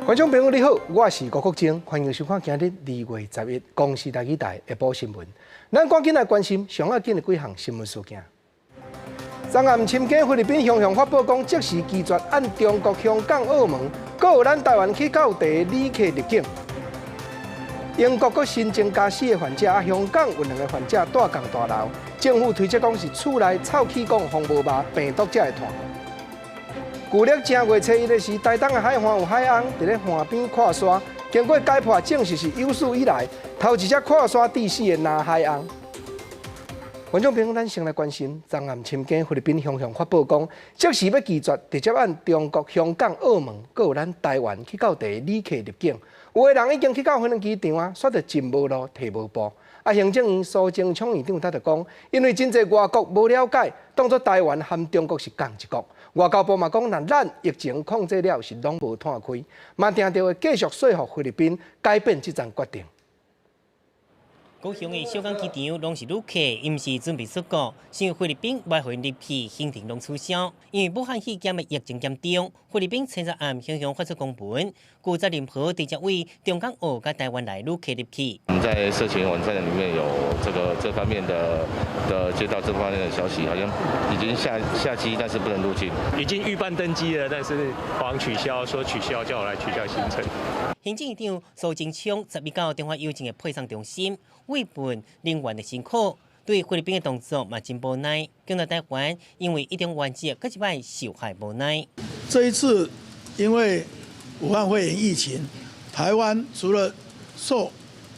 观众朋友你好，我是郭国正，欢迎收看今日2月11公视台语台下晡新闻。咱赶紧来关心上要紧的几项新闻事件。昨暗深更菲律宾向发布讲，即时拒绝按中国、香港、澳门，还有咱台湾去到地的旅客入境。英国阁新增加4个患者，香港有2个患者大港大楼。政府推测讲是厝内臭气讲防无麻病毒才会传。旧历正月初1的时，台东的海岸有海翁伫咧岸边看沙，经过解剖证实是有史以来头一只看沙溺死的蓝海翁。观众朋友，咱先来关心，昨暗深更菲律宾向发布讲，即时要拒绝直接按中国、香港、澳门，还有咱台湾去到地旅客入境。有的人已经去到飞机机场啊，煞着进无路、摕无步。行政院苏贞昌院长他就讲，因为真侪外国无了解，当作台湾和中国是同一国。外交部嘛讲，若咱疫情控制了，是拢无摊开，嘛定着会继续说服菲律宾改变这项决定。高雄的小港机场拢是旅客，因是准备出国，因为菲律宾外回入去行程拢取消。因为武汉肺炎的疫情严重，菲律宾前日暗向发出公文，负责任何直接为中港澳甲台湾来旅客入去。我们在社群网站里面有这方面的接到这方面的消息，好像已经下机，但是不能入境。已经预办登机了，但是黄取消，说取消，叫我来取消行程。行政院长苏贞昌11到电话邀请的配送中心慰问人员的辛苦，对菲律宾的动作嘛真无奈，更到台湾因为一中原则，搁一摆受害无奈。这一次因为武汉肺炎疫情，台湾除了受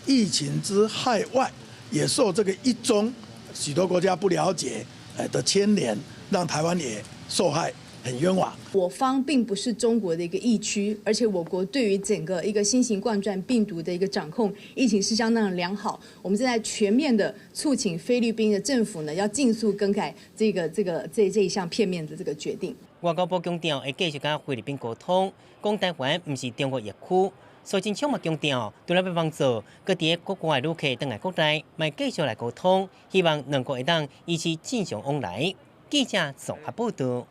疫情之害外，也受这个一中许多国家不了解的牵连，让台湾也受害。很冤枉。我方并不是中国的一个疫区，而且我国对于整个一个新型冠状病毒的一个掌控，疫情是相当的良好。我们正在全面的促请菲律宾的政府呢，要尽速更改这一项片面的这个决定。外交部强调会继续跟菲律宾沟通，讲台湾不是中国疫区。苏贞昌嘛强调，除了要帮助各地国外旅客回来国内，咪继续来沟通，希望两国会当维持正常往来。记者综合报道。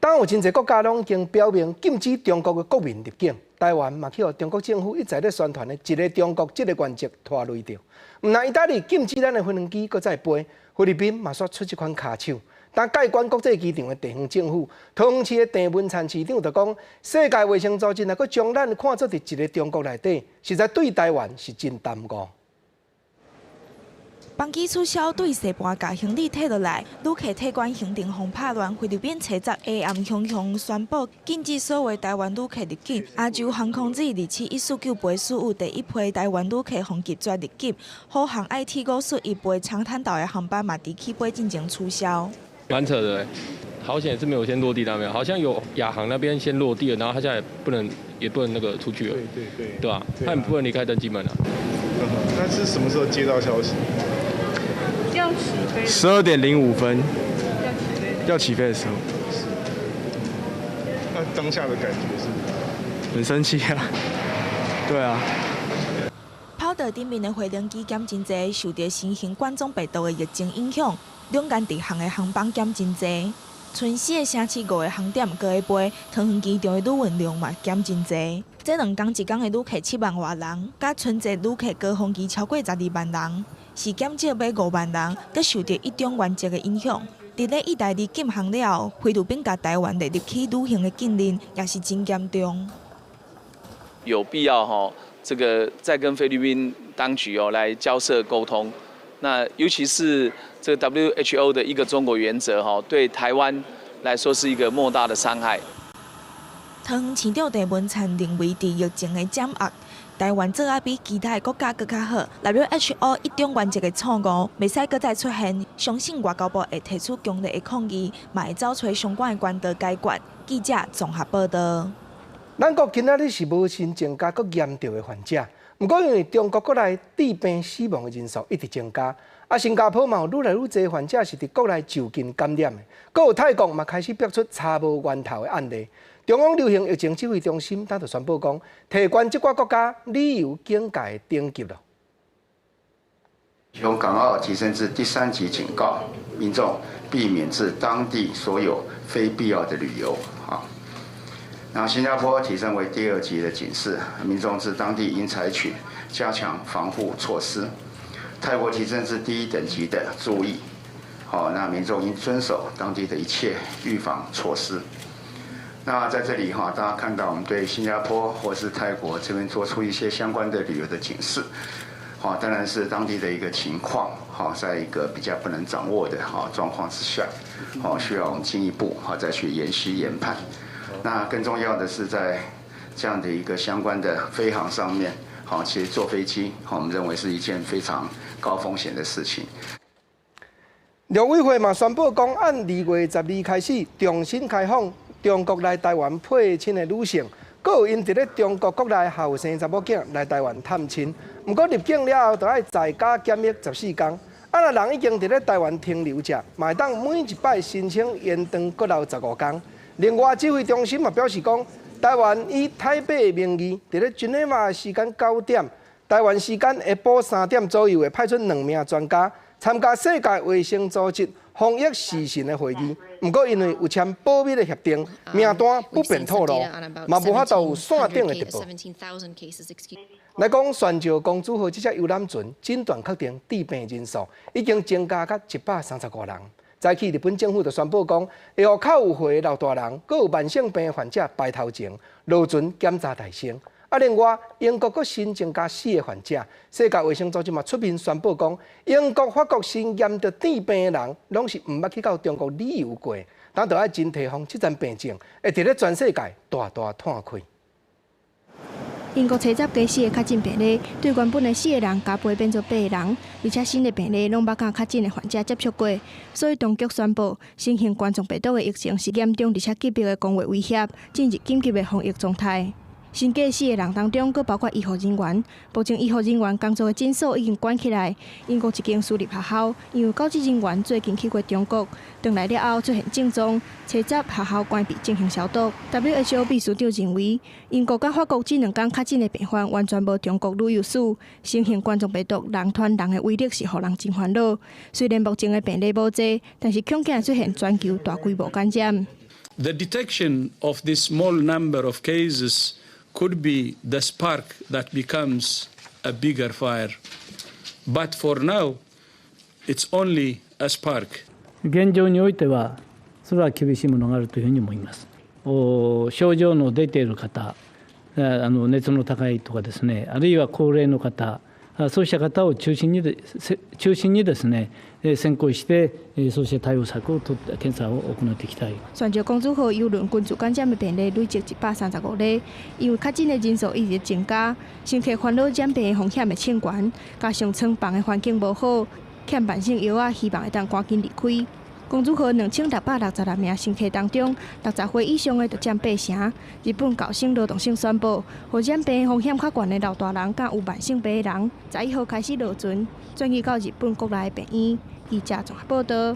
当有真侪国家拢已经表明禁止中国的国民入境，台湾嘛去互中国政府一再咧宣传的一个中国这个原则拖累着。唔但意大利禁止咱的飞行机搁再飞，菲律宾嘛煞出这款卡手。但介管国际机场的地方政府，桃园市的郑文灿市长就讲，世界卫生组织若搁将咱看作伫一个中国内底，实在对台湾是真耽误。班机取消，对西半甲行李摕落来，旅客体管行程轰拍乱。菲律宾车站下暗向宣布禁止所有台湾旅客入境。亚洲航空自2714赔15第一批台湾旅客封拒绝入境。虎航IT 541飞长滩岛的航班嘛，伫起飞进行取消。蛮扯的，好险是没有先落地到没有，好像有亚航那边先落地了，然后他现在也不能那个出去了，对吧？他也不能离开登机门了。那是什么时候接到消息？要起飞12点05分，要起飞的时候。是。那当下的感觉是？很生气啊。对啊。跑道顶面的飞行机减真侪，受到新型冠状病毒的疫情影响，两间直航的航班减真侪。春4个星期5个航点搁会飞，桃园机场的旅运量嘛减真侪。这2天一天的旅客7万多人，甲春节旅客高峰期超过12万人。是减少买5万人，佮受到一中原则的影响。伫咧意大利禁航了，菲律宾甲台湾的入去旅行的禁令也是真严重。有必要这个再跟菲律宾当局来交涉沟通。那尤其是这个 WHO 的一个中国原则对台湾来说是一个莫大的伤害。桃园市长郑文灿认为，伫疫情的掌握，台湾做啊比其他的国家更较好。WHO 一中原则的错误，袂使搁再出现。相信外交部会提出强烈的抗议，嘛会找出相关的管道解决。记者综合报道。咱国今仔日是无新增加搁严重的患者，不过因为中国国内致病死亡的人数一直增加，新加坡嘛有愈来愈侪患者是伫国内就近感染的，搁有泰国嘛开始爆出查无源头的案例。中央流行疫情指挥中心他就宣布讲，提关这寡国家旅游警戒等级了。从港澳提升至第3级警告，民众避免至当地所有非必要的旅游。那新加坡提升为第2级的警示，民众至当地应采取加强防护措施。泰国提升至第1等级的注意，那民众应遵守当地的一切预防措施。那在这里大家看到我们对新加坡或是泰国这边做出一些相关的旅游的警示，当然是当地的一个情况，在一个比较不能掌握的状况之下，需要我们进一步再去研析研判。那更重要的是在这样的一个相关的飞航上面，其实坐飞机，我们认为是一件非常高风险的事情。陆委会嘛宣布讲，按2月12开始重新开放中国来台湾配亲的女性，阁有因伫咧中国国内后生查某囝来台湾探亲，不过入境了后，就要在家检疫14天。若人已经伫咧台湾停留者，嘛会当每一摆申请延长阁留15天。另外，指挥中心嘛表示讲，台湾以台北的名义，伫咧军内嘛时间9点，台湾时间下晡3点左右，会派出2名专家参加世界卫生组织防疫时程的会议。不过，因为有签保密的协定，名单不便透露，嘛无法度有线顶的直播。来讲，宣召公主号这只游览船诊断确定致病人数已经增加到135人。早起，日本政府就宣布讲，会予较有血的老大人，阁有慢性病患者排头前落船检查大声。另外，英国阁新增加4个患者，世界卫生组织嘛出面宣布讲，英国、法国新验到致病的人，拢是毋捌去到中国旅游过，但就要真提防这阵病症，会伫咧全世界大大摊开。英国采集加4个较真病例，对原本的4个人加倍变做8个人，而且新的病例拢捌甲较真的患者接触过，所以当局宣布，新型冠状病毒的疫情是严重而且级别的公卫威胁，进入紧急的防疫状态。新加4个人当中，佫包括医护人员。目前医护人员工作的诊所已经关起来。英国一间私立学校，因为高级人员最近去过中国，回来了后出现症状，采集学校关闭进行消毒。WHO 秘书长认为，英国甲法国这2天确诊的病患完全无中国旅游史。新型冠状病毒人传人的威力是互人真烦恼。虽然目前的病例无济，但是恐惊出现全球大规模感染。The detection of this small number of cases could be the spark that becomes a bigger fire. But for now, it's only a spark. 現状においては、それは厳しいものがあるというふうに思います。症状の出ている方、熱の高いとかですね、あるいは高齢の方、そうした方を中心にですね、先行してそうした対応策を取って検査を行っていきたい。宣召公主号邮轮群组感染的病例累积135例，因为确诊的人数一直增加，乘客烦恼染病的风险会升悬，加上舱房的环境无好，欠慢性药啊，希望会当赶紧离开。公主号2666名乘客当中，60岁以上的就占8成。日本厚生劳动省宣布，互染病风险较悬的老大人甲有慢性病的人，11号开始落船，转移到日本国内的病院。记者综合报道。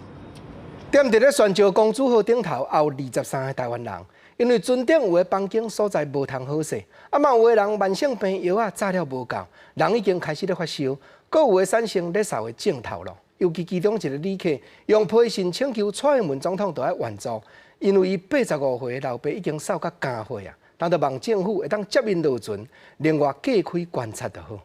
踮伫咧宣召公主号顶头，也有23个台湾人，因为船顶有的房间所在无通好势，嘛有的人慢性病药炸了无够，人已经开始咧发烧，阁有的产生咧扫的症头咯。尤其其中一个旅客用批信请求蔡英文总统就要援助，因为伊85岁的老爸已经扫到肝火啊，但就望政府会当接因落船，另外隔开观察就好。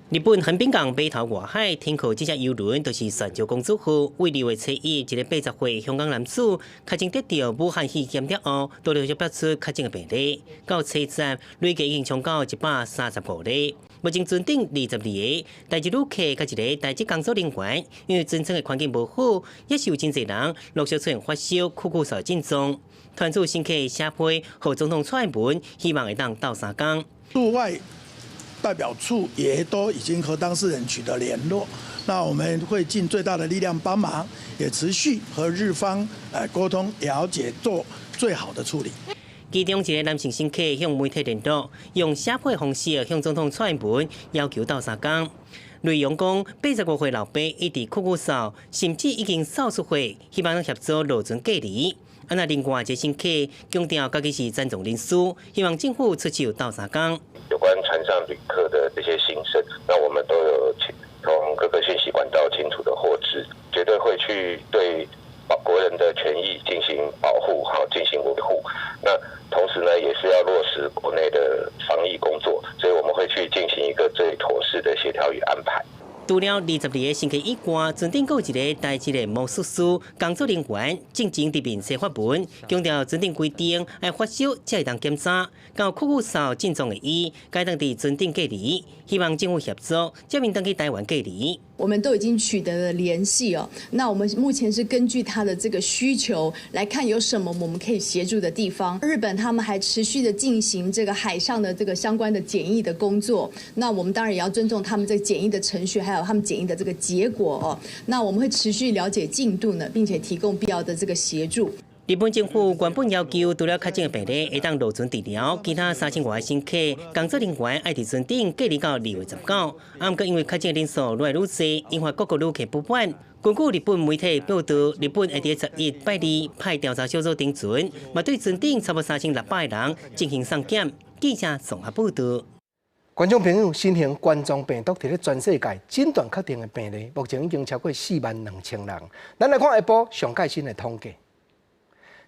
日本横滨港北投外海停靠这只游轮，就是宣召公主号。为2月7日，一个80岁香港男子确诊得到武汉肺炎了后，陆续爆出确诊的病例，到7站累计已经冲到135例。目前船顶22个台籍旅客甲一个台籍工作人员，因为船舱的环境无好，也是有真侪人陆续出现发烧、咳嗽症状。团主新客协会和总统蔡英文希望会当斗3天。驻外代表处也都已经和当事人取得联络，那我们会尽最大的力量帮忙，也持续和日方沟通了解，做最好的处理。其中一个男性乘客向媒体联络，用写批方式向总统蔡英文要求斗3天。内容讲，85岁老爸一直咳嗽，甚至已经扫出血，希望能协助落船隔离。那另外一个乘客强调，家己是赞助人士，希望政府出手斗3天。有关船上旅客的这些心声，那我们都有从各个讯息管道清楚的获知，绝对会去对国人的权益进行保护，进行维护。那除了22个星期以外，船顶有一个台籍的魔术师工作人员进前伫面写发文，强调船顶规定要发烧才会当检查，到酷酷扫进状的伊，该当伫船顶隔离，希望政府协助，接面当去台湾隔离。我们都已经取得了联系哦，那我们目前是根据他的这个需求来看有什么我们可以协助的地方。日本他们还持续的进行这个海上的这个相关的检疫的工作，那我们当然也要尊重他们这个检疫的程序，还有他们检疫的这个结果哦。那我们会持续了解进度呢，并且提供必要的这个协助。日本政府原本要求除了确诊的病例会当落船治疗，其他3000外的乘客、工作人员爱伫船顶隔离到2月19。不过因为确诊人数愈来愈多，引发各国旅客不满。根据日本媒体报道，日本会伫11拜2派调查小组登船，嘛对船顶差不多3600个人进行送检。记者综合报道。观众朋友，新型冠状病毒伫咧全世界诊断确定的病例，目前已经超过42000人。咱来看下晡上最新的统计。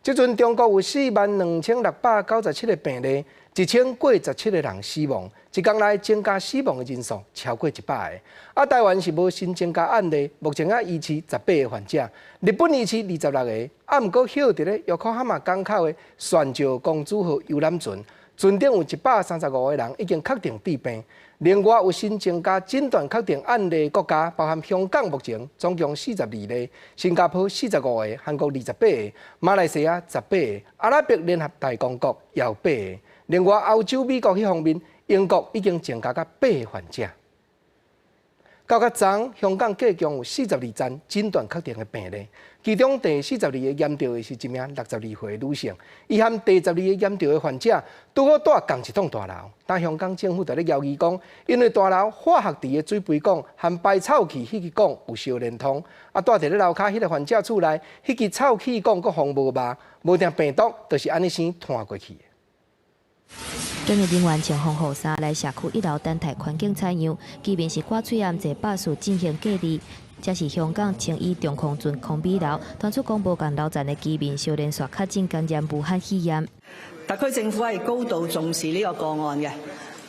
即阵中国有42697个病例，1017个人死亡，一天内增加死亡的人数超过100个。台湾是无新增加案例，目前医治18个患者，日本医治26个。不过，晓得咧，约克哈马港口的船石公主号游览船，船顶有135个人已经确定致病。另外有新增加诊断确定案例国家，包含香港目前总共42例，新加坡45个，韩国28个，马来西亚18个，阿拉伯联合大公国也有8个。另外欧洲、美国迄方面，英国已经增加到8个患者。到较昨，香港计共有42宗诊断确定的病例，其中第42个验到的是一名62岁的女性，伊和第12个验到的患者拄好住同一栋大楼。但香港政府在咧谣言讲，因为大楼化学池的水杯管和排臭器迄支管有相连通，住伫咧楼骹迄个患者厝内，迄支臭气管佫封无密，无定病毒就是安尼先传过去的。专业人员穿防护衫来社区1楼等待环境采样，即便是挂喙炎坐巴士进行隔离。这是香港青衣中空圳空比楼传出广播港楼站的居民小连续确诊感染武汉肺炎。特區政府係高度重視呢個個案嘅，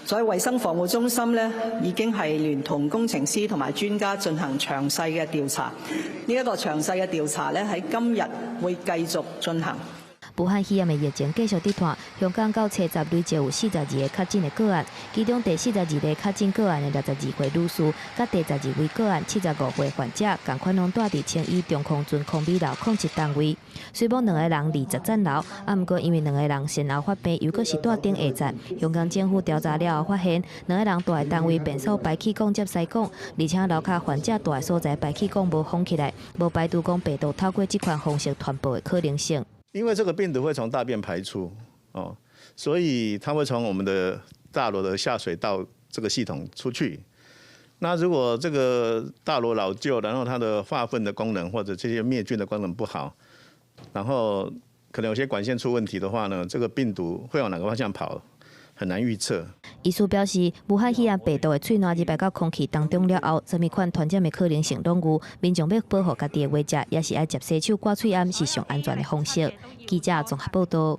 所以衞生防護中心呢已經係聯同工程師同埋專家進行詳細嘅調查。呢一個詳細嘅調查呢喺今日會繼續進行。武漢肺炎的疫情繼續跌斷，香港到7月累計有42個確診的個案，其中第42個確診個案的62歲女士，甲第12位個案75歲患者，同款攏住佇青衣中空圳空美樓控制單位。雖無2個人離10層樓，不過因為2個人先後發病，又閣是住頂下層，香港政府調查了後發現，2個人住的單位便所排氣管接塞管，而且樓骹患者住的所在排氣管無封起來，無排除講病毒透過這款方式傳播的可能性。因为这个病毒会从大便排出哦，所以它会从我们的大楼的下水道这个系统出去。那如果这个大楼老旧，然后它的化粪的功能或者这些灭菌的功能不好，然后可能有些管线出问题的话呢，这个病毒会往哪个方向跑，很难预测。医师表示，武汉肺炎病毒的喙瘾入到空气当中了后，什么款传染的可能性拢有。民众要保护家己的话食，也是爱接洗手、挂喙罨是上安全的方式。记者综合报道。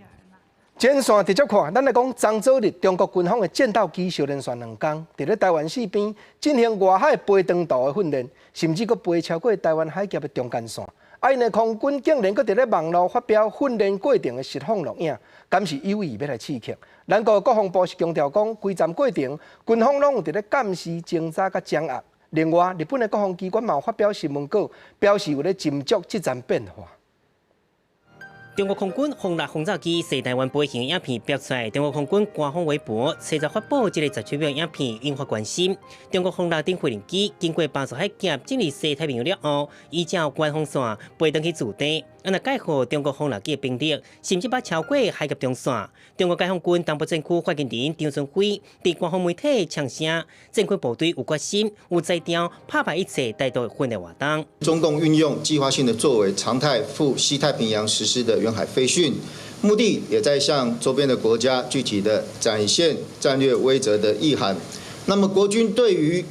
前线直接看，咱来讲漳州日中国军方的战斗机小连续2天，伫咧台湾市边进行外海飞长途的训练，甚至佫飞超过台湾海峡的中间线。因为空军竟然佫伫咧网络发表训练过程的实况录影，敢是有意要来刺激？咱国防部是强调讲，规站过程军方拢有伫咧监视、侦查甲掌握。另外，日本的国防机关嘛有发表新闻稿，表示有咧斟酌这站变化。中国空军轰炸轰炸机西台湾飞行影片爆出来，中国空军官方微博随着发布这个10秒影片，引发关心。中国轰炸顶飞行机经过巴士海峡进入西太平洋了后，依照官方线飞登去驻地，那介乎中国轰炸机的兵力，甚至把超过海峡中线。中国解放军东部战区发言人张春辉伫官方媒体呛声，战区部队有决心、有在调，拍排一切带动训练活动。中共运用计划性的作为，常态赴西太平洋实施的远海飞训，目的也在向周边的国家具体的展现战略威慑的意涵。那么，国军对于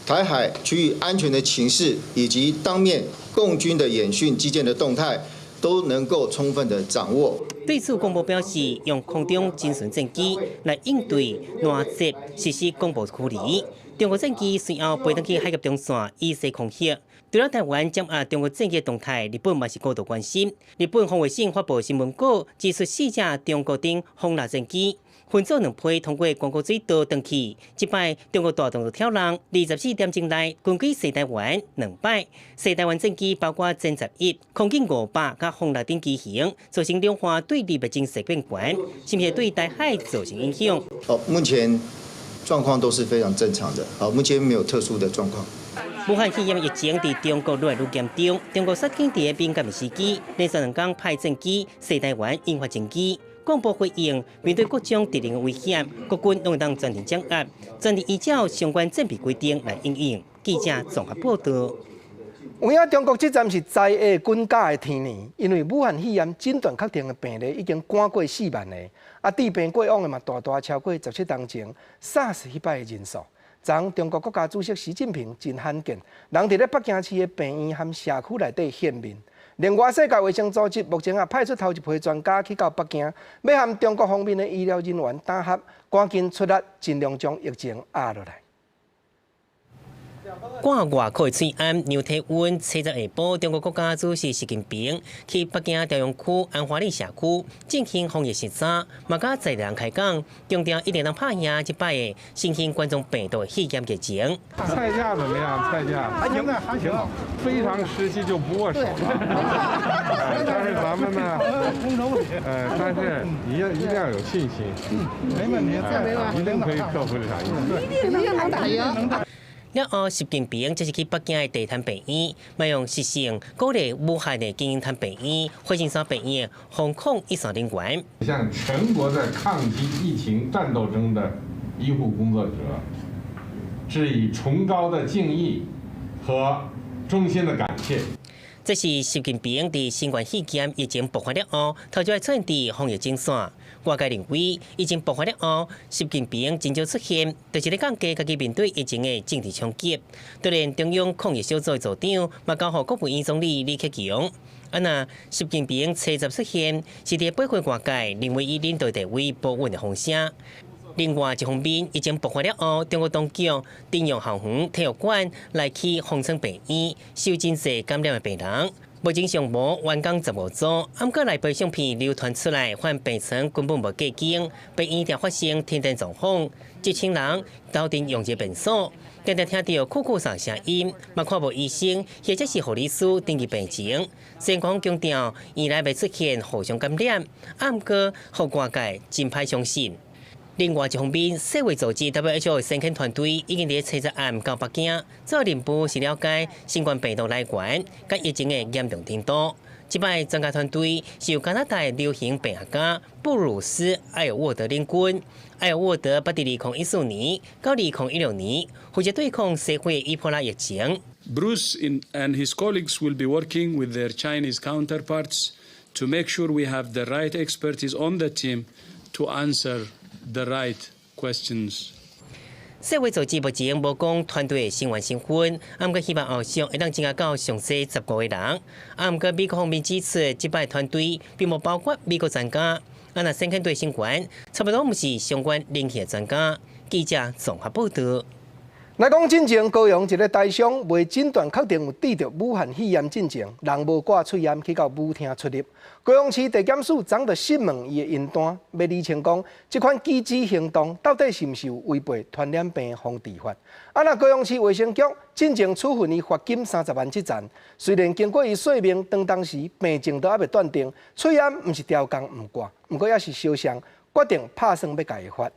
台海区域安全的情势，以及当面共军的演训基建的动态，都能够充分的掌握。对此，公布表示，用空中精神战机来应对乱袭实施公布处理。中国战机随后飞登去海峡中线以西空袭。除了台湾掌握中国战机动态，日本嘛是高度关心。日本防卫省发布新闻稿，指出4架中国顶轰炸战机分组2批通过光谷水道登去。这摆中国大动作挑人，24点钟内军机西台湾2摆，西台湾战机包括歼11、空警500甲轰炸顶机型，造成两岸对立的情势变悬，是不是对台海造成影响？目前状况都是非常正常的，目前没有特殊的状况。武汉肺炎疫情在中国愈来愈严重，中国杀警在敏感的时机，连续2天派战机西台湾引发争议。广播回应，面对各种敌人的威胁，国军拢会当全力掌握，全力依照相关战备规定来应应。记者综合报道。有影中国这站是在下军假的天年，因为武汉肺炎诊断确定的病例已经赶过4万个，治病过往的嘛大超过17当前，SARS 迄摆的人数。昨中国国家主席习近平真罕见，人伫咧北京市的病院和社区内底现面。另外，世界卫生组织目前派出头一批专家去到北京，要和中国方面的医疗人员打合，赶紧出力，尽量将疫情压落来。挂外口的翠安，牛体温，7日下晡，中国国家主席习近平去北京朝阳区安华里社区进行防疫视察，嘛甲在地人开讲，强调一定能拍赢这摆的新型冠状病毒肺炎疫情。菜价怎么样？菜价还行，还行，非常时期就不握手了。但是咱们呢，但是一定要有信心，没问题，一定可以克服这场疫情，一定能打赢。了后，习近平这是去北京的地坛病院，要用实性鼓励武汉的经营坛病院、火箭山病院防控医生人员。向全国的抗击疫情战斗中的医护工作者，致以崇高的敬意和衷心的感谢。这是习近平伫新冠肺炎疫情爆发了后，头一出现伫防疫精线。外界认为，疫情爆发了后，习近平真少出现，就是咧降低家己面对疫情的政治冲击。当然，中央抗疫小组的组长嘛交予国务院总理李克强。那习近平7日出现，是伫背回外界认为以领导地位保稳的风声。另外一方面，疫情爆发了后，中国当局动用校园、体育馆来去封城病院，收真侪感染的病人。目前尚无完工15组，暗过内部相片流传出来，患病床根本无过境，病院常发生停电状况，一群人斗阵用这病所，常常听到酷酷声声音，嘛看无医生或者是护理师登记病情。先讲强调，院内未出现互相感染，暗过互外界真歹相信。另外一方面，世卫组织 WHO 的先遣团队已经伫7日暗到北京，主要任务是了解新冠病毒来源甲疫情的严重程度。这摆专家团队是由加拿大流行病学家布鲁斯·埃尔沃德领军。埃尔沃德捌伫2014年到2016年负责对抗社会伊波拉疫情。Bruce and his colleagues will be working with their Chinese counterparts to make sure we have the right expertise on the team to answer the right questions. 世卫组织目前无讲团队的成员身份，毋过希望后续会当增加到上细15个人。毋过美国方面指出，这摆团队并无包括美国专家，那先遣队成员差不多毋是相关领域的专家。记者综合报道。来讲进前，高雄一个台商未诊断确定有得着武汉肺炎进前，人无挂喙炎去到舞厅出入。高雄市地检署昨就审问伊的印单，要厘清讲这款机智行动到底是毋是有违背传染病防治法。那高雄市卫生局进前处分伊罚金30万之잔。虽然经过伊说明，当时病情都还未断定，喙炎毋是调工毋挂，毋过也是烧伤，决定拍算要甲伊罚。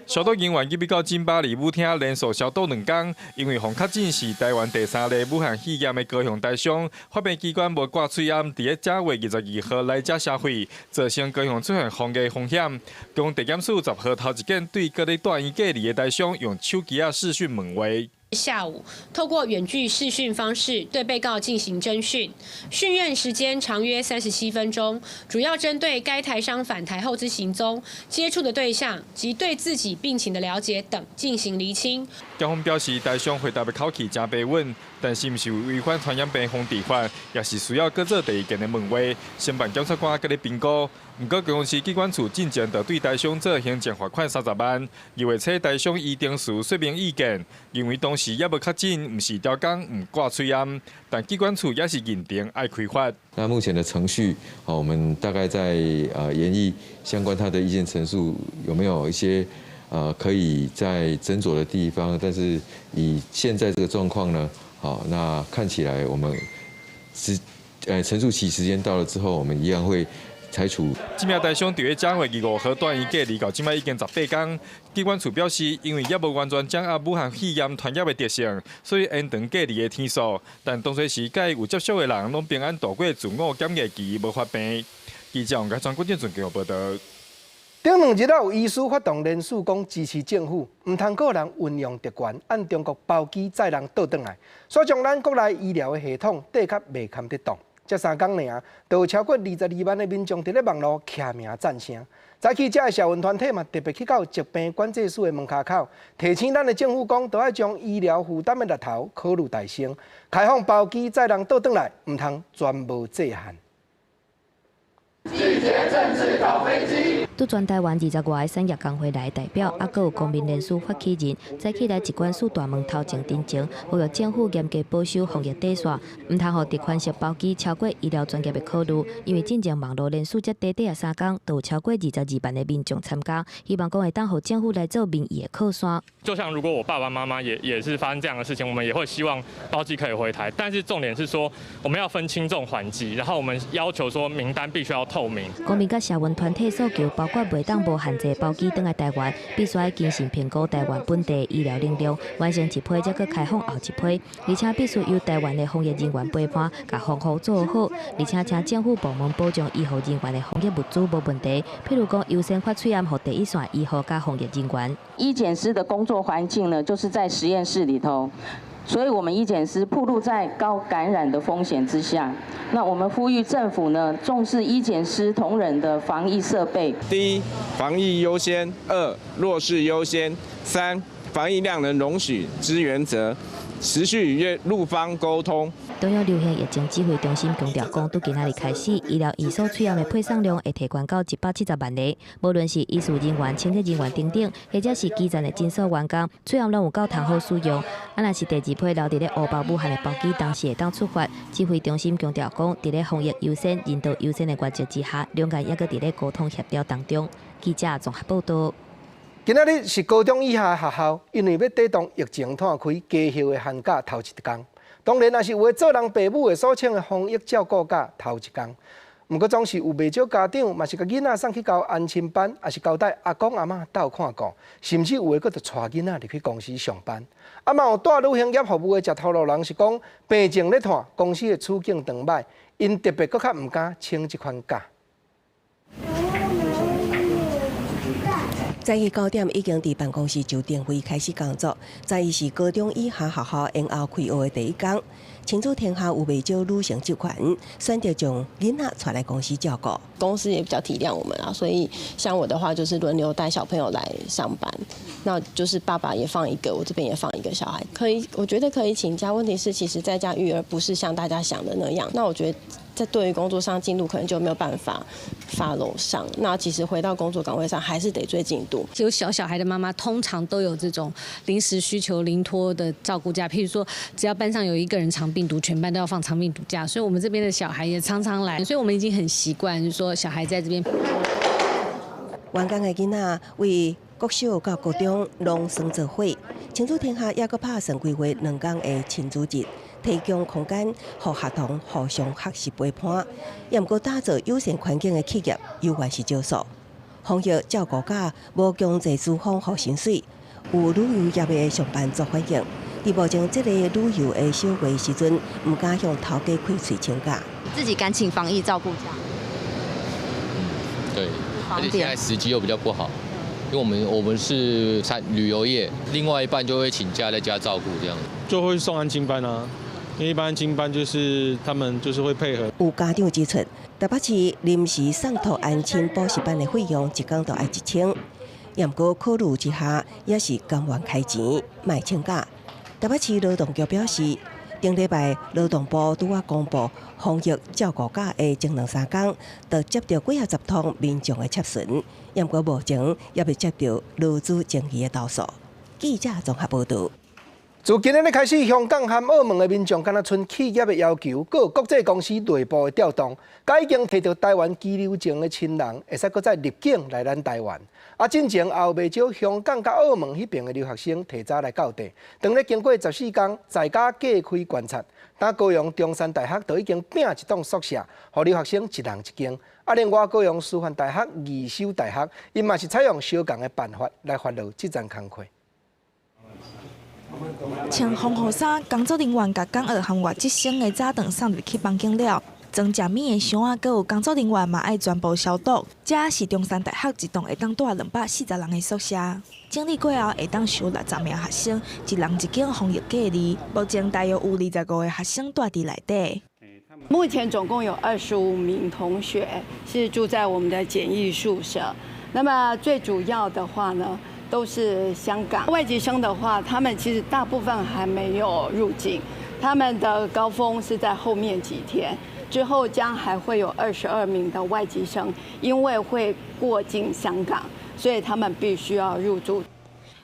消毒人员入去到金巴利舞厅连续消毒2天，因为防确诊是台湾第3例武汉肺炎的高雄台商，发病机关无挂喙炎，伫咧正月22号来遮社会，造成高雄出现防疫风险。高雄地检署10号头一件对各咧住院隔离的台商用手机视讯问话。下午，透过远距视讯方式对被告进行侦讯，讯问时间长约37分钟，主要针对该台商返台后之行踪、接触的对象及对自己病情的了解等进行厘清。警方表示，台商回答的口气真平稳，但是毋是违反传染病防治法，也是需要搁做第二件的问话，先办检察官甲咧评估。不过，高雄市机关处进前就对台商做行政罚款30万，2月初台商依定时说明意见，因为当时也无确诊，毋是调工，毋挂催烟，但机关处也是认定爱开发。那目前的程序，我们大概在研议相关他的意见陈述有没有一些可以在斟酌的地方，但是以现在这个状况呢，好，那看起来我们陈述期时间到了之后，我们一样会采取。这名台商伫咧正月25号断医隔离到即摆已经18天。机关处表示，因为也无完全掌握武汉肺炎传染的特性，所以延长隔离的天数。但当初时甲伊有接触的人，拢平安度过自我检疫期，无发病。记者王家全国电视台报道。顶2日有医师发动联署，讲支持政府，唔通个人运用特权，按中国包机载人倒转来，所将咱国内医疗的系统底壳未堪得动。这3天尔，就有超过22万的民众伫咧网络徛名赞声。早起，这社运团体嘛特别去到疾病管制署的门口口，提醒咱的政府讲，都要将医疗负担的力头考虑提升，开放包机载人倒转来，唔通全无制限。拒绝政治搞飞机。拄全台湾20外个产业工会来的代表，还佫有公民联署发起人，早起来疾管署大门头前进前，呼吁政府严格保守防疫底线，唔通互特权式包机超过医疗专业的考虑。因为进前网络联署才短短3天，都有超过22万的民众参加，希望讲会当互政府来做民意的靠山。就像如果我爸爸妈妈也是发生这样的事情，我们也会希望包机可以回台，但是重点是说我们要分轻重缓急，然后我们要求说名单必须要透明。公民甲社运团体诉求包括袂当无限制包机转来台湾，必须要精心评估台湾本地医疗能力，完成一批才搁开放后一批，而且必须由台湾的防疫人员陪伴，甲防护做好，而且请政府部门保障医护人员的防疫物资无问题，譬如讲优先发催案给第一线医护甲防疫人员。医检师的工作环境呢，就是在实验室里头。所以，我们医检师暴露在高感染的风险之下。那我们呼吁政府呢，重视医检师同仁的防疫设备。第一，防疫优先；二，弱势优先；三，防疫量能容许之原则，持续与陆方沟通。中央流行疫情指挥中心强调讲，从今仔日开始，医疗医所取样的配送量会提悬到170万例。无论是医术人员、清洁人员等等，或者是基层的诊所员工，取样拢有够通好使用。啊，若是第2批留伫咧乌包武汉的包机，当时会当出发。指挥中心强调讲，伫咧防疫优先、人道优先的原则之下，两岸也搁伫咧沟通协调当中。记者综合报道。今仔日是高中以下学校，因为要抵挡疫情摊开家休的寒假头1天。当然，也是有做人父母的所请的防疫照顾假头1天。不过，总是有袂少家长嘛是甲囡仔送去交安亲班，也是交代阿公阿嬷斗看顾，甚至有的佫就带囡仔入去公司上班。啊嘛有带旅行业服务的食头路人是讲，病情咧拖，公司的处境长歹，因特别佫较唔敢请这款假。早起9点已经伫办公室就电会开始工作。早起是高中以下学校延后开学的第1天，亲子天下有袂少女性集团选择将囡仔带来公司照顾。公司也比较体谅我们啊，所以像我的话就是轮流带小朋友来上班，那就是爸爸也放一个，我这边也放一个小孩，可以，我觉得可以请假。问题是，其实在家育儿不是像大家想的那样。那我觉得，在对于工作上进度可能就没有办法follow上。那其实回到工作岗位上，还是得追进度。有小孩的妈妈通常都有这种临时需求、临托的照顾假，譬如说，只要班上有1个人肠病毒，全班都要放肠病毒假。所以我们这边的小孩也常常来，所以我们已经很习惯，就是说小孩在这边。员工的囡仔为国小到高中拢算做伙，亲子天下也搁拍算规划2天的亲子节，提供空间，互学童互相学习陪伴。也毋过打造友善环境的企业，有关是少数。防疫照顾假无强制资方互薪水，有旅游业的上班族反映，伫目前这个旅游的小月时阵，毋敢向头家开嘴请假。自己敢请防疫照顾假。对，而且现在时机又比较不好，因为我们是旅游业，另外一半就会请假在家照顾这样。就会送安亲班啊，因为一般安亲班就是他们就是会配合。有家长指出，台北市临时送托安亲补习班的费用1天就要1000，也毋过考虑之下，也是甘愿开钱卖请假。台北市劳动局表示，顶礼拜劳动部拄啊公布防疫照顾假的前2-3天，就接到几10通民众的洽询，也毋过目前也未接到劳资争议的投诉。记者综合报道。自今日开始，香港和澳门的民众敢若剩企业的要求，还有国际公司内部的调动，甲已经摕到台湾居留证的亲人，会使搁再入境来咱台湾。进前也有袂少香港甲澳门迄边的留学生提早来到地，当咧经过14天在家隔开观察，但高雄中山大学就已经拼一栋宿舍，予留学生一人一间。另外高雄师范大学、义修大学，因嘛是采用相同的办法来发落这项工课。穿防护衫，工作人员甲港澳和外籍生的早顿送入去房间了。装食米的箱啊，佮有工作人员嘛爱全部消毒。这是中山大学一栋会当住240人的宿舍，整理过后会当收60名学生，一人一间防疫隔离。目前大约有25个学生住伫内底。目前总共有25名同学是住在我们的简易宿舍。那么最主要的话呢，都是香港外籍生的话，他们其实大部分还没有入境，他们的高峰是在后面几天。之后将还会有22名的外籍生，因为会过境香港，所以他们必须要入住。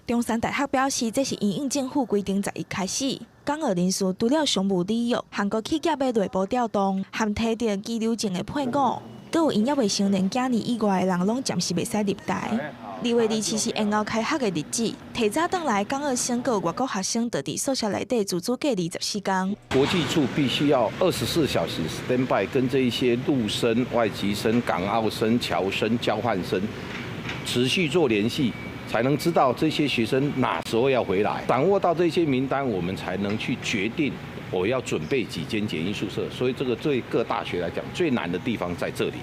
中山大学表示，这是因应政府规定11开始，港澳人士除了商务旅游、韩国企业的内部调动，含摕到居留证的配偶，佮有因也未成年囝儿以外的人，拢暂时袂使入台。2月27是延后开学的日子，提早倒来港澳生佮外国学生就伫宿舍内底自主隔离14天。国际处必须要24小时 stand by， 跟这一些陆生、外籍生、港澳生、侨生、交换生持续做联系，才能知道这些学生哪时候要回来。掌握到这些名单，我们才能去决定我要准备几间简易宿舍。所以这个对各大学来讲，最难的地方在这里。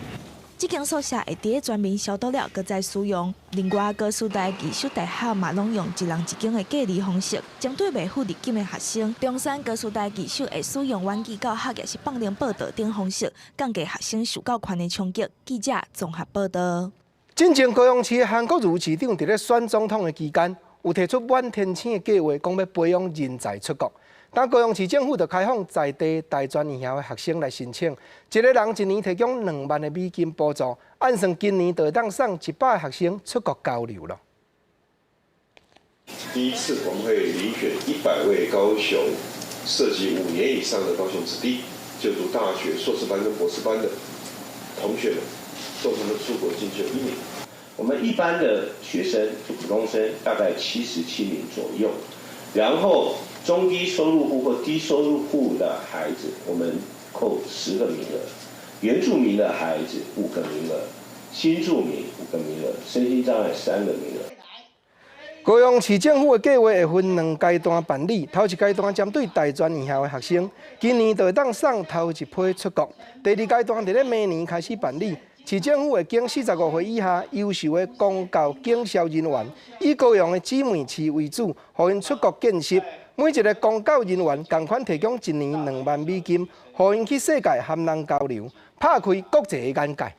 这间宿舍会第一全面消毒了，搁再使用。另外，高师大、技术大学嘛，拢用一人一间的隔离方式，针对未赴入境的学生，中山高师大技术会使用远距教学，也是放连报道等方式，降低学生受到权的冲击。记者综合报道。进前高雄市韩国瑜市长伫咧选总统的期间，有提出满天星的计划，讲要培养人才出国。但高雄市政府就开放在地大专院校的学生来申请，一个人一年提供2万的美金补助，按算今年就当送100个学生出国交流了。第一次我们会遴选100位高雄涉及5年以上的高雄子弟，就读大学硕士班跟博士班的同学们，送他们出国进修1年。我们一般的学生，就普通生，大概77名左右，然后中低收入户或低收入户的孩子，我们扣10个名额；原住民的孩子5个名额；新住民5个名额；身心障碍3个名额。高雄市政府的计划会分2阶段办理，头一阶段针对大专院校的学生，今年就会当送头一批出国；第二阶段伫咧明年开始办理。市政府会经45岁以下优秀的公教警校人员，以高雄的姊妹市为主，互因出国见习。每一个公教人员同款提供1年2万美金，互因去世界和人交流，拍开国际的眼界。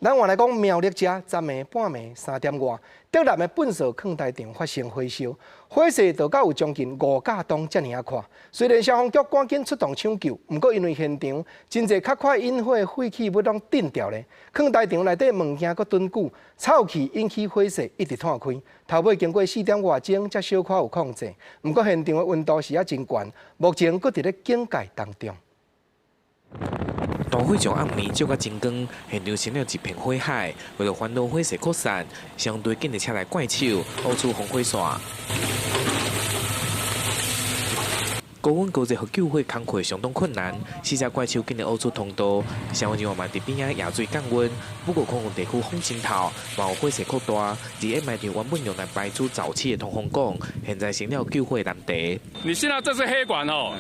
咱话来讲，苗栗遮昨暝半暝3点外，竹南的粪扫坑台场发生火烧，火势就到有将近5架吨遮尔快。虽然消防局赶紧出动抢救，不过因为现场真侪较快引火的废弃物拢顶掉咧，坑台场内底物件阁囤久，臭气引起火势一直摊开。头尾经过4点外钟，才小可有控制。不过现场的温度是也真悬，目前阁伫咧警戒当中。大火从暗暝照到真光，现场成了一片火海。为了烦恼火势扩散，相对紧的车来怪手，乌出防火线。高温高热和救火工课相当困难，4只怪手紧的乌出通道，消防人员嘛伫边仔野水降温。不过空运地区风真透，嘛有火势扩大，而掩埋场原本用来排出沼气的通风管，现在成了救火难题。你现在这是黑管哦。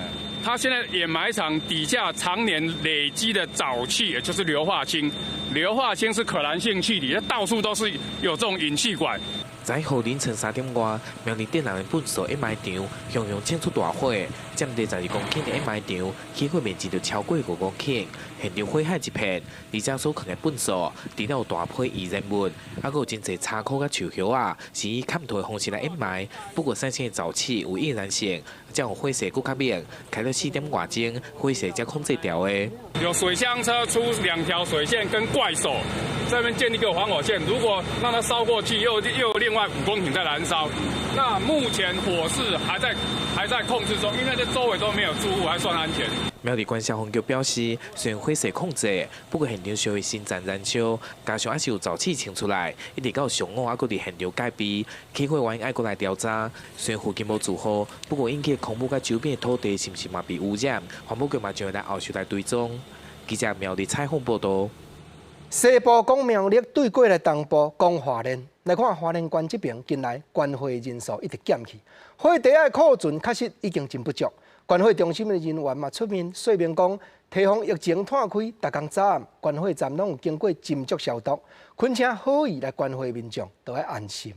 它现在掩埋场底下常年累积的沼气，也就是硫化氢。硫化氢是可燃性气体，到处都是有这种引气管。在后凌晨3点外，苗栗电缆的粪扫掩埋场熊熊窜出大火，占地12公顷的掩埋场，起火面积就超过5公顷，现场火海一片，而且所藏的粪扫，除了有大批易燃物，还有真侪柴壳甲树叶啊，是以砍头的方式来掩埋。不过产生的沼气有易燃性，将有火势更较猛，开到4点外钟，火势才控制掉的。有水箱车出2条水线跟怪手在那边建立一个防火线，如果让它烧过去，又有另外5公顷在燃烧。那目前火势还在控制中，因为这周围都没有住户，还算安全。苗栗县消防局表示，虽然火势控制，不过现场烧的新站燃烧，加上还是有沼气冲出来，一直到上午还搁伫现场戒备，起火原因还搁来调查。虽然附近无住户，不过引起的空污甲周边的土地是毋是嘛被污染，环保局嘛就会来后续来追踪。记者苗栗采访报道。西部讲苗栗对过来东部讲花莲，来看花莲县这边近来关火人数一直减去，火地的库存确实已经真不足。关火中心的人员嘛出面说明讲，提防疫情摊开，逐工早暗关火站拢有经过斟酌消毒，恳请好意来关火民众都要安心。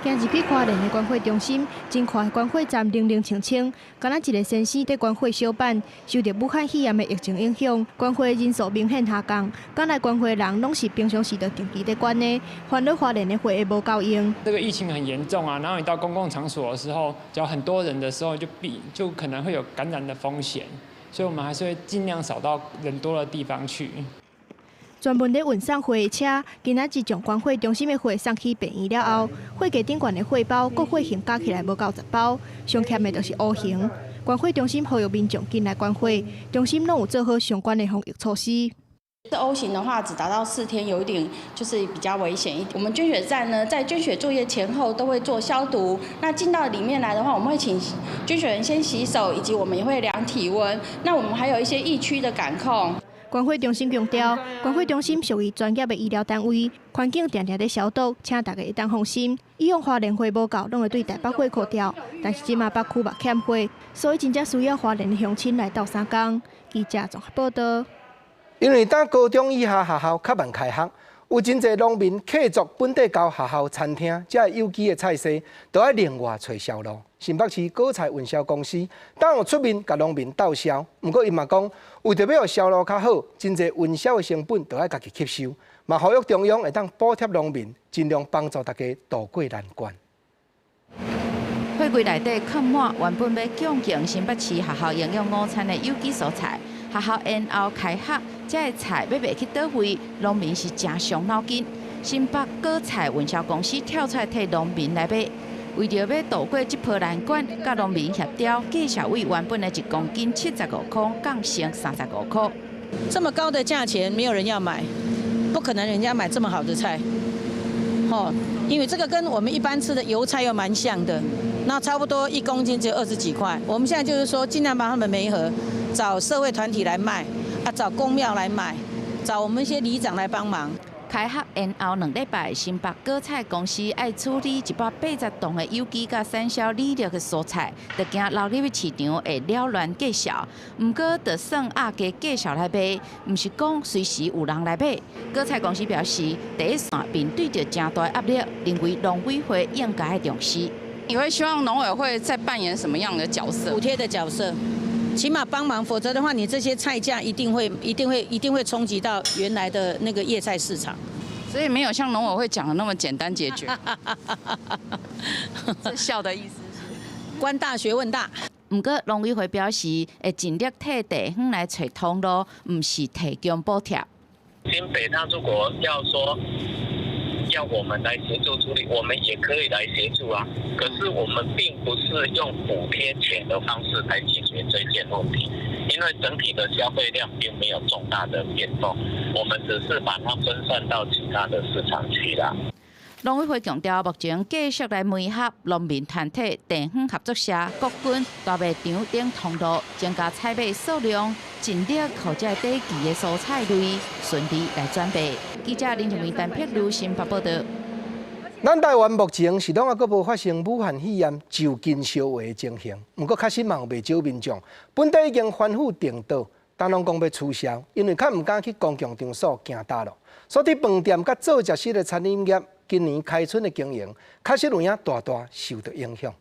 今日去花莲的关火中心，真看关火站零零清清，敢若一个先生在关火小板，受到武汉肺炎的疫情影响，关火人数明显下降。敢来关火人拢是平常时就定期在关的，烦恼花莲的火无够用。这个疫情很严重啊，然后你到公共场所的时候，只要很多人的时候就可能会有感染的风险，所以我们还是会尽量少到人多的地方去。专门咧运送火的车，今仔日将关火中心的火送去病院了后，火架顶悬的火包，各火型加起来无够10包，上欠的就是乌型。关火中心呼吁民众进来关火，中心拢有做好相关的防疫措施。O 型的话，只达到4天，有一点就是比较危险一点。我们捐血站呢，在捐血作业前后都会做消毒。那进到里面来的话，我们会请捐血人先洗手，以及我们也会量体温。那我们还有一些疫区的感控。关火中心强调，关火中心属于专业的医疗单位，环境常常在消毒，请大家一当放心。以往花莲火无够，拢会对台北火扣掉，但是即马北区嘛欠火，所以真正需要花莲的乡亲来斗3工。记者综合报道。因为等高中以下学校较慢开学，有真侪农民客足本地教学校餐厅，才有机的菜色，都要另外找销路。新北市果菜运销公司当有出面甲农民斗销，不过伊嘛讲，为着要让销路较好，真侪运销的成本都要家己吸收。嘛呼吁中央会当补贴农民，尽量帮助大家渡过难关。货柜内底放满原本要供应新北市学校营养午餐的有机蔬菜，学校延后开学，这个菜要卖去倒位，农民是真伤脑筋。新北果菜运销公司跳出来替农民来买。为着要渡过这波难关，甲农民协调，价小为原本的1公斤75块降成35块。这么高的价钱，没有人要买，不可能人家买这么好的菜，因为这个跟我们一般吃的油菜又蛮像的，那差不多1公斤只有20几块。我们现在就是说，尽量帮他们媒合，找社会团体来卖，找公庙来买，找我们一些里长来帮忙。开学延后2礼拜，新北果菜公司爱处理180吨的有机甲产销履历的蔬菜，就惊流入市场会了乱价销。不过，就算压价价销来卖，不是讲随时有人来买。果菜公司表示，第一线面对着真大压力，认为农委会应该重视。你会希望农委会在扮演什么样的角色？补贴的角色。起码帮忙，否则的话，你这些菜价一定会冲击到原来的那个叶菜市场。所以没有像农委会讲的那么简单解决。这笑的意思是官大学问大。不过农委会表示，会尽力替地方来找通路，不是提供补贴。新北他如果要说要我们来协助处理，我们也可以来协助啊。可是我们并不是用补贴钱的方式来解决这件问题，因为整体的消费量并没有重大的变动，我们只是把它分散到其他的市场去啦。农委会强调，目前继续来媒合农民团体、地方合作社、国军、大卖场等通路，增加采买数量，尽力靠这短期的蔬菜类顺利来转卖。记者林俊伟单片由新北报道。咱台湾目前是拢还阁无发生武汉肺炎就近烧话的情形，不过确实嘛有袂少民众本地已经反复颠倒，但拢讲要取消，因为较唔敢去公共场所行大路，所以饭店甲做食室的餐饮业今年开春的经营，确实有影大大受到影响。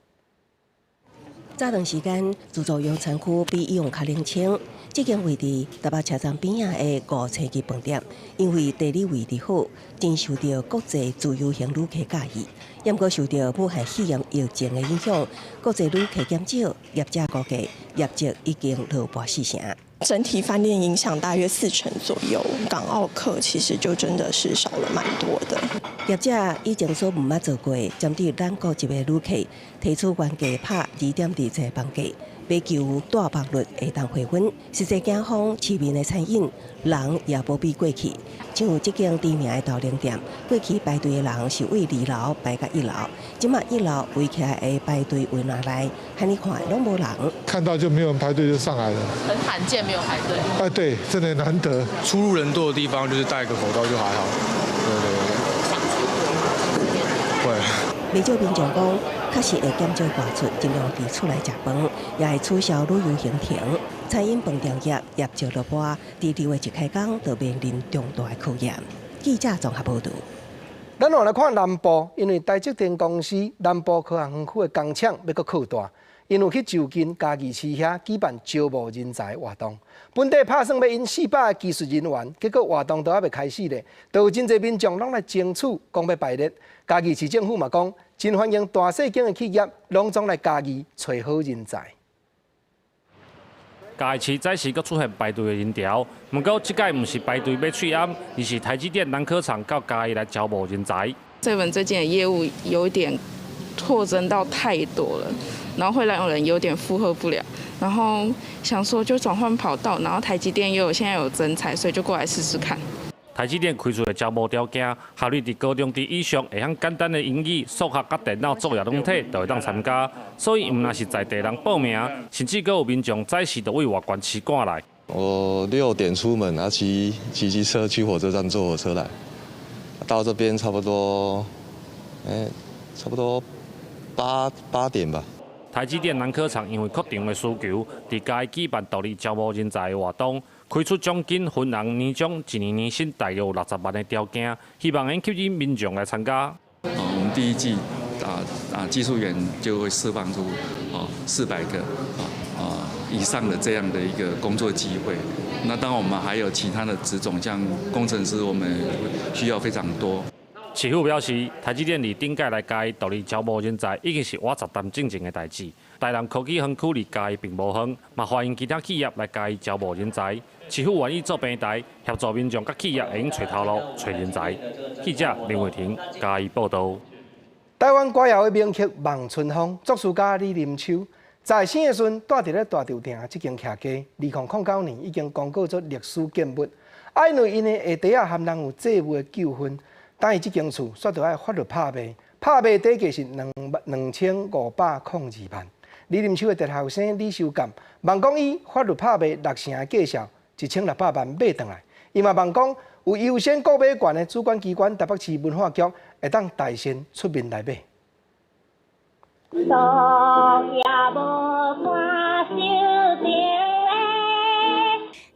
早段时间，自助用餐区比以往较冷清。这间位伫台北车站边仔的5星级饭店，因为地理位置好，真受到国际自由行旅客介意。也过受到武汉肺炎疫情的影响，国际旅客减少，业者估计业绩已经落半4成。整体饭店影响大约40%左右，港澳客其实就真的是少了蛮多的。业者以前所毋捌做过，针对咱国籍的旅客，提出原价拍2.27房价，要求大房率会当回温。实际警方市面的餐饮，人也无比过去。像有这间知名的豆奶店，过去排队的人是为2楼排到1楼，即马1楼围起来的排队围哪来，喊你看拢无人。看到就没有人排队就上来了，很罕见没有排队。哎，对，真的难得。出入人多的地方就是戴个口罩就还好。对。会。不少民众讲，确实会减少外出，尽量伫厝内食饭，也会取消旅游行程。餐饮饭店业业绩落败，第2月1开工就面临重大的考验。记者综合报道。咱换来看南部，因为台积电公司南部科学园区的工厂要搁扩大，因有去就近嘉义市遐举办招募人才活动。本地打算要引400个技术人员，结果活动都还未开始咧，都有真侪民众拢来争取，讲要排列。嘉义市政府嘛讲，真欢迎大细间的企业拢总来嘉义找好人才。嘉义市早时阁出现排队的人潮，不过这届唔是排队要取暗，而是台积电南科厂到嘉义来招募人才。7-Eleven最近的业务有点拓增到太多了，然后会让人有点负荷不了，然后想说就转换跑道，然后台积电现在有增材，所以就过来试试看。台积电开出的招募条件，学历伫高中以以上，会晓简单的英语、数学甲电脑作业软体，就会当参加。所以，唔那是在地人报名，甚至阁有民众早时就为外县市赶来。我6点出门，骑机车去火车站坐火车来，到这边差不多8点吧。台积电南科厂因为扩张的需求，伫嘉义举办独立招募人才的活动。开出奖金分红年终1年年薪大约60万的条件，希望能吸引民众来参加。我们第一季技术员就会释放出400个以上的这样的一个工作机会。那当然我们还有其他的职种，像工程师，我们需要非常多。市府表示，台积电伫顶届来嘉义独立招募人才，已经是我10担正经的代志。台南科技园区离嘉义并无远，嘛欢迎其他企业来嘉义招募人才。市府愿意做平台，协助民众甲企业会用找头路、找人才。记者林伟霆嘉义报道。台湾歌谣的名曲《望春风》，作词家李林秋，在生的时阵住伫咧大稻埕这间徛家，2009年已经公告做历史建物，因为因的下底啊含人有债务的纠纷，但是这间厝煞着爱法律拍卖，拍卖底价是2502万。李林秋的特后生李修干，望讲以法律拍卖6成的价销，1600万买回来。伊嘛望讲有优先购买权的主管机关台北市文化局会当大先出面来买。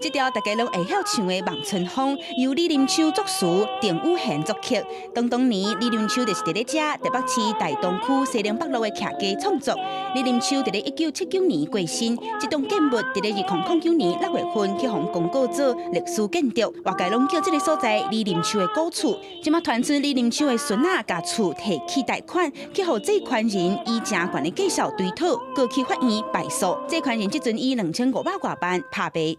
这条大家拢会晓唱的《望春风》，由李林秋作词，郑宇贤作曲。当年李林秋就是伫咧遮台北市大东区西凉北路的徛家创作。李林秋伫咧1979年过身，这栋建物伫咧2009年6月份去互公告做历史建筑，外界拢叫这个所在李林秋的古厝。即马传出李林秋的孙仔甲厝提起贷款，去互这款人以正悬的价销追讨，告去法院败诉。这款人即阵以2500多万拍卖。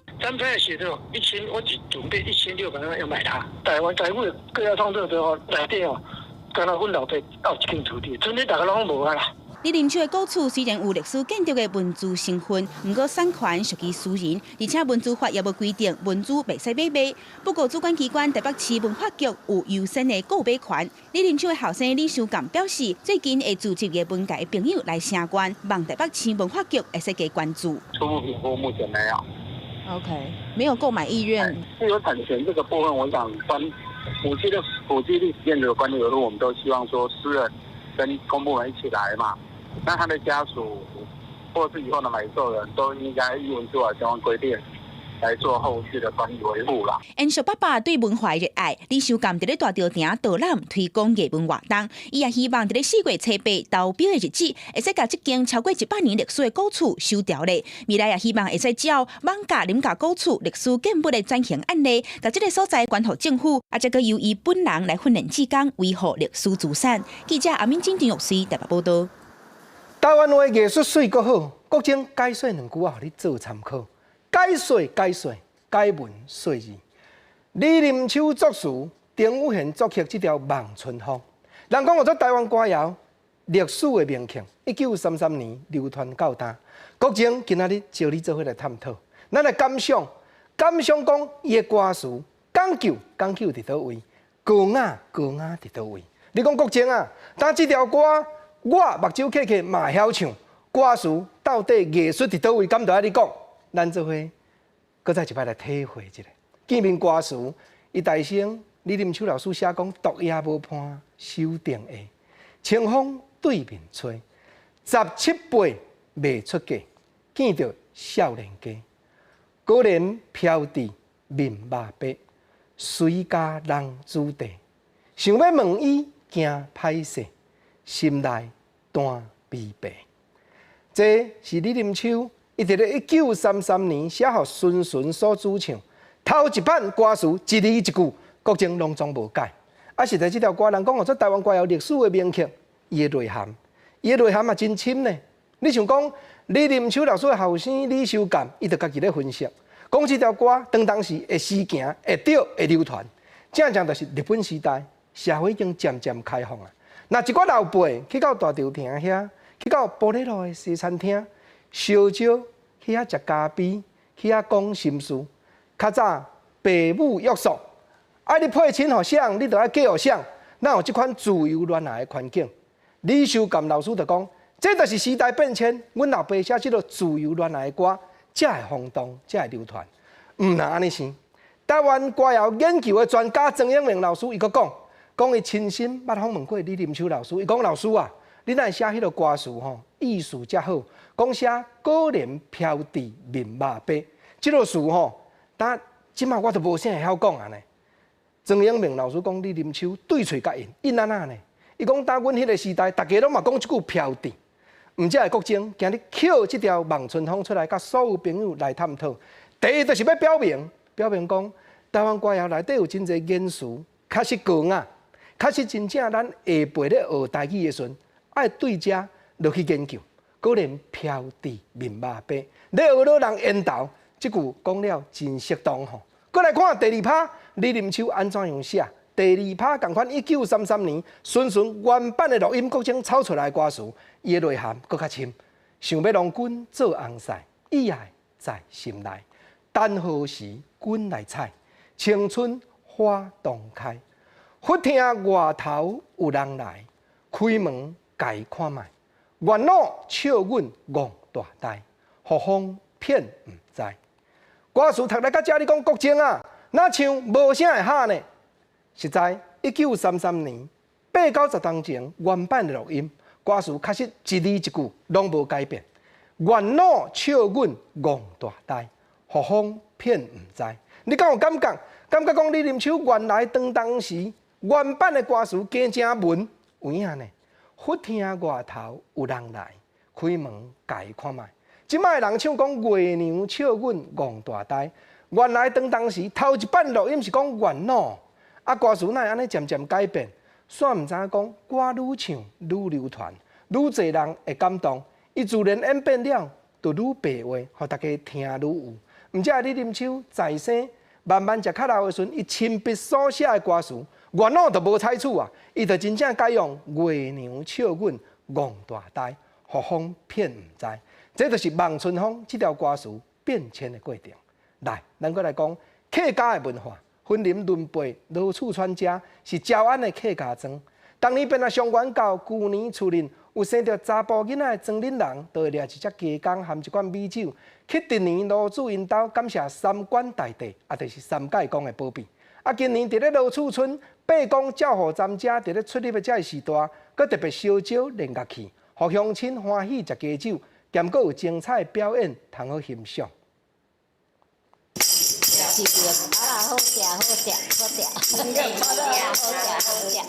写的1000，我只准备1600万要买它。台湾财务各家创作的内底敢若阮老爸到一间土地，剩的大家拢无啊啦。李林秋的古厝虽然有历史建筑的文字成分，不过产权属于私人，而且文字法也无规定文字袂使买卖。不过主管机关台北市文化局有优先的购买权。李林秋的后生李修干表示，最近会组织业文界的朋友来声援，望台北市文化局会使加关注。初步评估目前没有。OK， 没有购买意愿。自由产权这个部分，我想古迹历史建筑的管理有路，我们都希望说私人跟公部门一起来嘛。那他的家属或是以后的买受人都应该依文书法相关规定，来做后续的管理维护啦。延续爸爸对文化的热爱，李秀甘伫咧大潮亭导览推广艺文活动，伊也希望伫咧4月初8投标的日子，会使甲这间超过100年历史的古厝收掉咧。未来也希望会使照艋舺林家古厝历史建物的转型案例，甲这个所在关乎政府，啊，再个由伊本人来训练志工，维护历史资产。记者阿敏金张玉水台北报道。台湾话艺术水阁好，国情解说2句啊，互你做参考。解说，解文说字。李林秋作词，丁武宪作曲，这条《望春风》。人讲做台湾歌谣历史的名曲，1933年流传到今。国情今仔日招你做伙来探讨，咱来感想讲伊的歌词讲究伫倒位，歌雅伫倒位。你讲国情啊，但这条歌。我目睭刻刻嘛晓唱，歌词到底艺术伫倒位？敢就爱你讲，咱做伙，搁再一摆来体会一下。见面歌词，伊大声李林秋老师写讲，毒也无伴，手定下，清风对面吹，17辈未出嫁，见着少年家，果然飘伫面目白，随家人子弟，想要问伊惊歹势。心内淡悲悲，这是李林秋，伊伫咧1933年写予孙孙所主唱，头一版歌词一字一句，国情拢总无改。啊，实在这条歌人讲，做台湾歌谣历史的名曲，伊的内涵也真深呢。你想讲李林秋老师的后生李秀甘，伊就家己咧分析，讲这条歌当时的时行会对会流传，正就是日本时代社会已经渐渐开放啊。那一寡老辈去到大潮亭遐，去到玻璃路的西餐厅，烧酒去遐食咖啡，去遐讲心事。较早父母约束，啊你配亲互谁，你就要嫁互谁，哪有这款自由恋爱的环境？李秀甘老师就讲，这就是时代变迁。阮老爸写这个自由恋爱的歌，才会轰动，才会流传。唔能安尼想，台湾歌谣研究的专家曾永明老师伊阁讲。讲伊亲身捌访问过李林秋老师，伊讲老师啊，你若写迄个歌词吼，意思则好。讲写果然飘伫面目白，即个词吼，但即马我都无啥会晓讲啊呢。曾永明老师讲李林秋对嘴甲因安那呢？伊讲当阮迄个时代，大家拢嘛讲即句飘伫，毋只系国情，今日捡即条《望春风》出来，甲所有朋友来探讨。第一就是要表明讲台湾歌谣内底有真侪元素，确实歌雅。确实真正，咱下辈咧学台语的时阵，爱对遮落去研究，果然飘伫面目白。你学了人缘投，即句讲了真适当吼。过来看第二趴，李林秋安怎样写？第二趴共款1933年孙原版的录音，国情抄出来的歌词，伊的内涵搁较深。想要郎君做红婿，意爱在心内。等何时君来采？青春花洞开。忽听外头有人来，开门家看卖。原老笑阮戆大呆，何方骗毋知。歌词读来到这里讲国情啊，哪像无啥会哈呢？实在1933年8到10当前原版的录音，歌词确实一字一句拢无改变。原老笑阮戆大呆，何方骗毋知。你敢有感觉？感觉讲李林秋原来当时。原版的歌词加正文有影呢？忽听外头有人来，开门家看卖。即摆人唱讲月娘笑阮戆大呆，原来当时头一版录音是讲元老，啊歌词哪会安尼渐渐改变？煞毋知影讲歌愈唱愈流传，愈侪人会感动，伊自然演变了，就愈白话，互大家听愈有。毋只李林秋在生慢慢食较老的时阵，伊亲笔所写的歌词。原老就无采取啊，伊就真正改用月娘笑阮戆大呆，何方骗毋知。这就是《望春风》这条歌词变迁的过程。来，咱搁来讲客家的文化，婚龄轮辈、老厝传家是招安的客家庄。当年变啊上元到旧年厝恁有生着查甫囡仔的庄恁人，都会掠一只鸡公含一罐米酒，去第年老祖因兜感谢三官大帝，啊，就是三界公的保庇。啊，今年伫咧老厝村八公照护站遮，伫咧出入的遮时代，佮特别烧酒练乐器，互乡亲欢喜食鸡酒，兼佮有精彩表演，通好欣赏。是着好食，好食，好食，好食。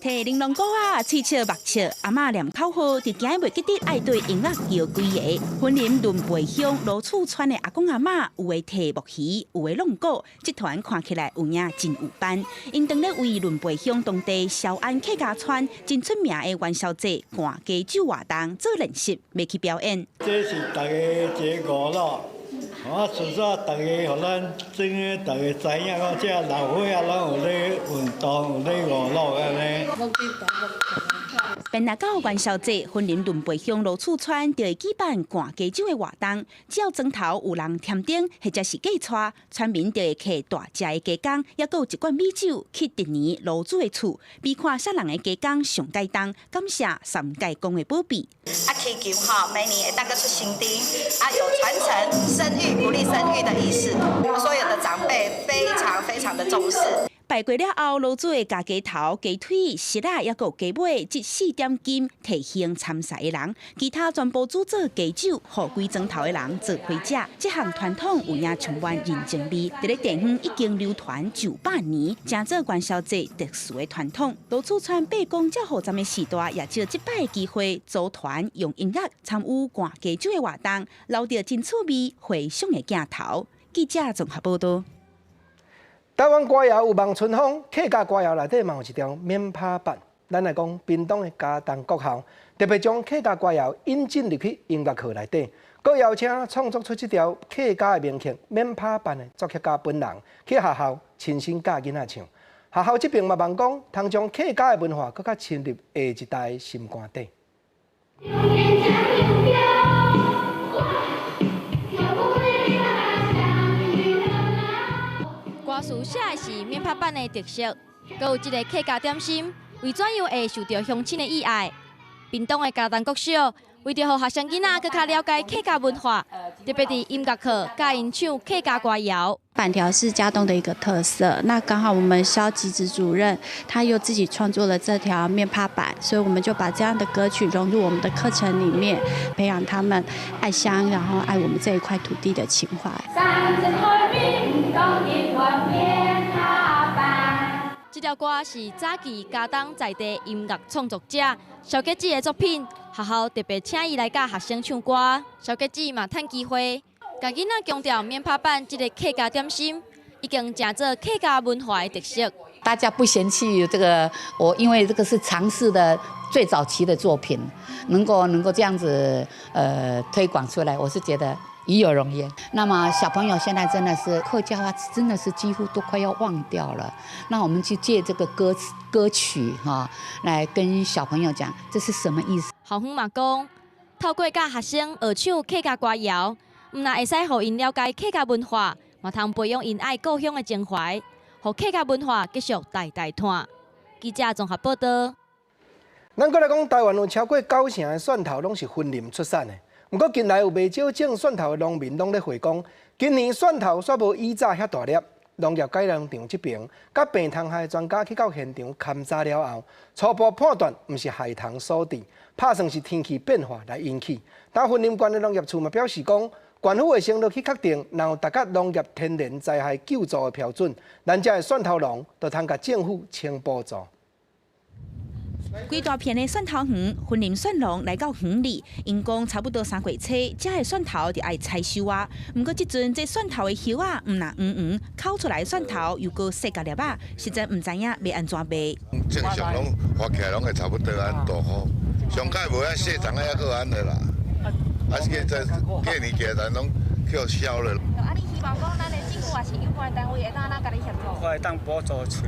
摕玲珑果啊，喙笑目笑，阿嬷念口号，伫今袂记得爱对音乐摇几个。婚礼轮陪乡罗厝村的阿公阿嬷，有诶摕木鱼，有诶弄果，集团看起来有影真有班。因当咧为轮陪乡当地萧安客家村真出名的元宵节寒家酒活动做练习，要去表演。这是大家一个娱乐。纯粹大家互咱整个大家知影，讲这老伙仔拢有咧运动，有咧娱乐安尼。便若到元宵节，婚姻轮陪乡罗厝村就会举办寒家酒的活动。只要庄头有人添丁或者是嫁娶，村民就会摕大只的鸡公，也有一罐米酒去第年炉主的厝，比看杀人的鸡公上界当，感谢三界公的保庇。祈求每年会当个出新丁，有传承生育、鼓励生育的意思。所有的长辈非常的重视。拜过了后，炉主的家鸡头、鸡腿、翅仔，也有鸡尾，即4点金提行参赛的人，其他全部煮做鸡酒，互规庄头的人做回食。这项传统有影充满人情味，伫咧地方已经流传900年，正做元宵节特殊的传统。罗厝村八公照好站的时代，也借这摆的机会，组团用音乐参与寒家酒的活动，留着真趣味、回想的镜头。记者综合报道。台湾歌谣有望春风，客家歌谣内底嘛有一条免拍板。咱来讲，屏东的嘉东国校特别将客家歌谣引进入去音乐课内底，佮邀请创作出这条客家的名曲免拍板的作曲家本人去学校亲身教囡仔唱。学校这边嘛望讲，通将客家的文化更较深入下一代的心肝底。歌词写的是免拍板的特色，佮有一个客家点心，为怎样会受到乡亲的喜爱？屏东的嘉东国小为着让学生囡仔更加了解客家文化，特别伫音乐课教因唱客家歌谣。板条是嘉东的一个特色，那刚好我们肖吉子主任他又自己创作了这条面趴板，所以我们就把这样的歌曲融入我们的课程里面，培养他们爱乡，然后爱我们这一块土地的情怀。这条歌是早期嘉东在地音乐创作者肖吉子的作品，学校特别请伊来教学生唱歌。肖吉子嘛趁机会，甲囡仔强调面拍板这个客家点心，已经成做客家文化的特色。大家不嫌弃这个，因为这个是尝试的最早期的作品，能够这样子推广出来，我是觉得与有荣焉。那么小朋友现在真的是客家话，真的是几乎都快要忘掉了。那我们去借这个歌曲来跟小朋友讲这是什么意思。校方嘛讲，透过教学生学唱客家歌谣，唔但会使互因了解客家文化，嘛通培养因爱故乡的情怀，互客家文化继续代代传。记者综合报道。咱过来讲，台湾有超过90%的蒜头拢是分林出产的。不过近来有袂少种蒜头的农民拢咧回讲，今年蒜头煞无以早遐大粒。农业改良场这边，甲病虫害专家去到现场勘查了后，初步判断毋是害虫所致，拍算是天气变化来引起。但云林县的农业处嘛表示讲，县府会先落去确定，然后达到农业天然灾害救助的标准，咱遮的蒜头农就通甲政府请补助。规大片的蒜头园，云林蒜农来到园里，因讲差不多3月初，这的蒜头就爱采收啊。不过即阵这蒜头的叶啊，唔那黄，烤出来的蒜头又个细甲粒啊，实在唔知影要安怎卖。正常拢活起来拢会差不多安大块，上届无遐细长遐个安的啦。啊，是过年期咱拢去销了。啊，你希望讲咱的政府也是有关单位会当甲你协助？会当补助出。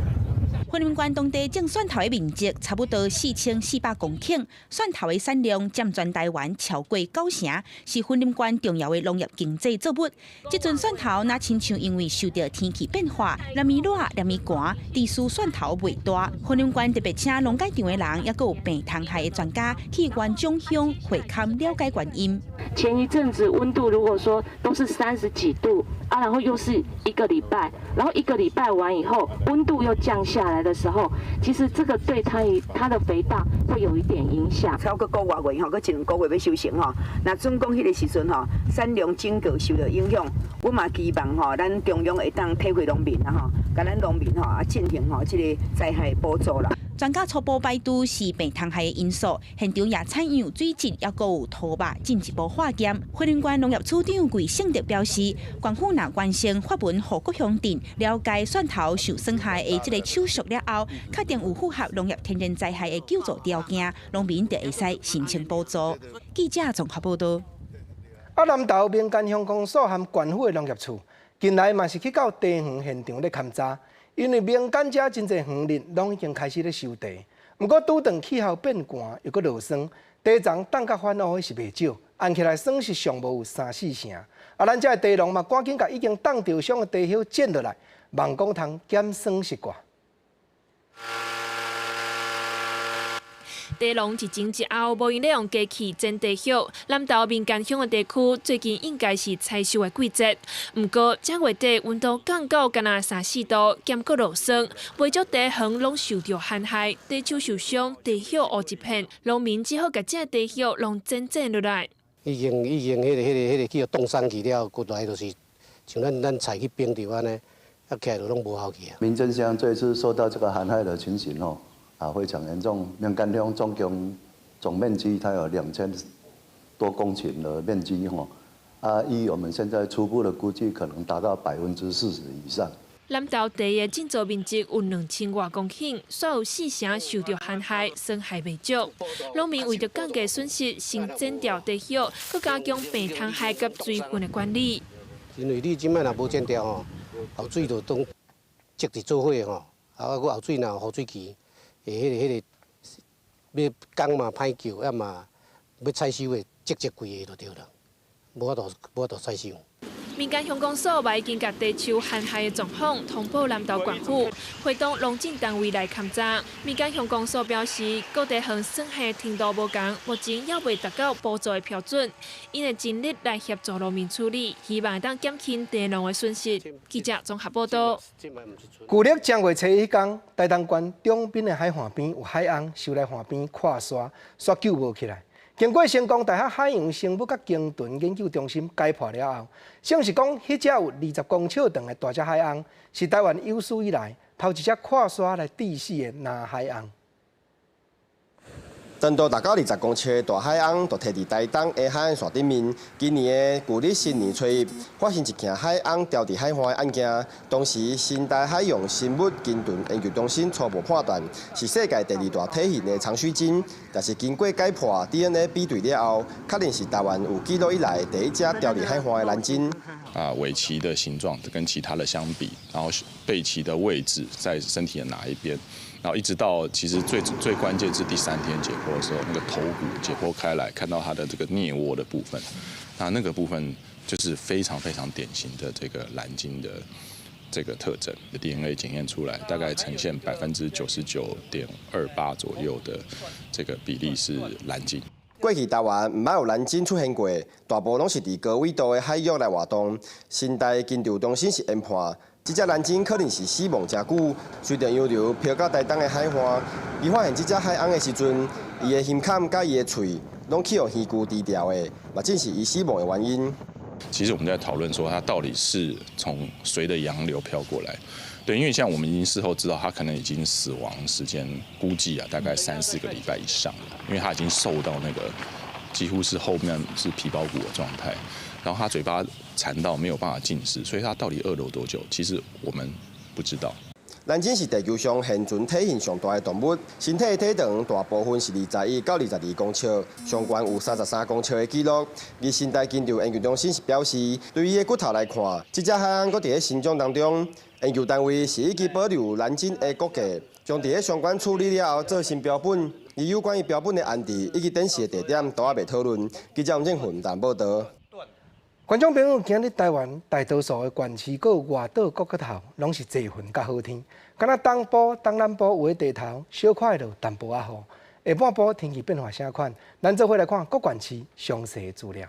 云林县当地种蒜头的面积差不多4400公顷，蒜头的产量占全台湾超过90%，是云林县重要的农业经济作物。这阵蒜头若亲像因为受到天气变化，连米热、连米寒，地区蒜头袂大。云林县特别请农改场的人，也有病虫害的专家去原种乡会勘了解原因。前一阵子温度如果说都是30几度啊，然后又是1个礼拜，然后1个礼拜完以后温度又降下来。来的时候，其实这个对它的肥大会有一点影响。超过个月吼，佮1、2个月要收成吼。那准讲迄个时阵吼，产量整个受到影响。我嘛期望吼，咱中央会当体会农民啊吼，甲咱农民吼进行吼这个灾害补助啦。专家初步排除是病虫害的因素，现场也采样水质，也阁有土肉进一步化验。花莲县农业处长桂胜德表示，县府若完成发文予各乡镇了解蒜头受损害的这个手续了后，确定有符合农业天然灾害的救助条件，农民就会使申请补助。记者综合报道。南投民间乡公所和县府的农业处近来嘛是去到地园现场咧勘查。因为民间者真侪园林拢已经开始咧收地，不过拄等气候变寒又搁落霜，地层冻甲翻乌的是袂少，按起来算是上无有3、4成。咱遮的地农嘛，赶紧甲已经冻着伤的地叶剪落来，望讲通减酸湿挂。地农一前一后，无因咧用机器剪地叶。南投民间乡的地区最近应该是采收的季节，不过这月底温度降到敢若3、4度，兼搁落霜，袂少地园拢受到旱害，地树受伤，地叶乌一片，农民只好甲这地叶拢剪落来。已经迄个叫冻伤去了，过来就是像咱菜去冰掉安尼，啊起来就拢无效去啊。民政乡这次受到这个旱害的情形哦。非常严重。民间乡总共总面积它有2000多公顷的面积依我们现在初步的估计，可能达到40%以上。南投地的建造面积有2000多公顷，所有4成受到旱害，损害袂少。农民为着降低损失，先剪掉地叶，佮加强病虫害甲水分的管理。因为你即摆若无剪掉后水就当积伫做伙佮后水若有雨水期。迄个要工嘛歹救，要嘛要采收的积几个就对了，无法度采收。民间乡公所嘛已经甲地树旱害的状况通报南投县府，会动农政单位来勘查。民间乡公所表示，各地园损害的程度无同，目前还未达到补助的标准，因会尽力来协助农民处理，希望当减轻地农的损失。记者综合报道。旧历正月初1天，台东县中滨的海岸边有海翁收来岸边看沙救无起来。经过成功大学海洋生物甲鲸豚研究中心解剖了后，像是讲，迄只有20公尺长的大只海翁，是台湾有史以来头一只看沙来致死的蓝海翁。长度达到20公尺的大海翁，就摕伫台东的海岸线顶面。今年的旧历新年初一，发生一件海翁掉伫海岸的案件。当时，新台海洋生物鲸豚研究中心初步判断是世界第2大体型的长须鲸，但是经过解剖 DNA 比对了后，确定是台湾有记录以来第一只掉伫海岸的蓝鲸。尾鳍的形状跟其他的相比，然后背鳍的位置在身体的哪一边？然后一直到其实最关键是第3天解剖的时候，那个头骨解剖开来，看到它的这个颞窝的部分，那个部分就是非常非常典型的这个蓝鲸的这个特征的 DNA 检验出来，大概呈现99.28%左右的这个比例是蓝鲸。过去台湾唔捌有蓝鲸出现过，大部拢是伫高纬度的海域来活动。新台研究中心是研判。这只蓝鲸可能是死亡真久，随着洋流漂到台东的海岸。伊发现这只海翁的时阵，伊的胸坎甲伊的喙拢去用鱼骨低调的，嘛正是伊死亡的原因。其实我们在讨论说，它到底是从随着洋流飘过来，对，因为像我们已经事后知道，它可能已经死亡时间估计大概3、4个礼拜以上了，因为它已经受到那个几乎是后面是皮包骨的状态。然后它嘴巴馋到没有办法进食，所以它到底饿了多久？其实我们不知道。蓝鲸是地球上现存体型上大的动物，身体体长大部分是21到22公尺，上悬有33公尺的记录。而新台研究中心是表示，对伊的骨头来看，这只海翁搁伫咧成长当中。研究单位是已经保留蓝鲸的骨骼，将伫咧相关处理了后做成标本。而有关于标本的案例以及展示的地点都还未讨论。记者王正云台报道。观众朋友，今日台湾大多数的县市、个外岛、各个头，拢是侪云甲好天。敢若东部、东南部有的地头小块落淡薄仔雨。下半部天气变化啥款？咱做伙来看各县市详细的资料。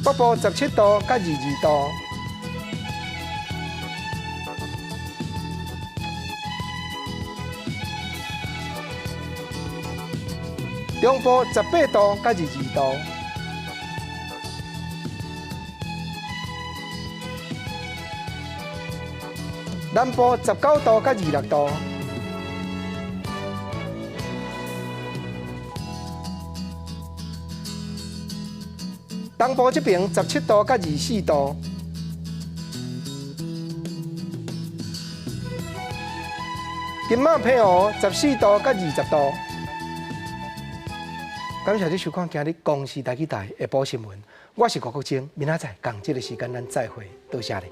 北部17度到22度，中部18度到22度，南部19度到26度。东部这边17度到24度，金马平湖14度到20度。感谢你收看今日公视台语台下晡新闻，我是郭国清，明仔载同这个时间咱再会，多谢你。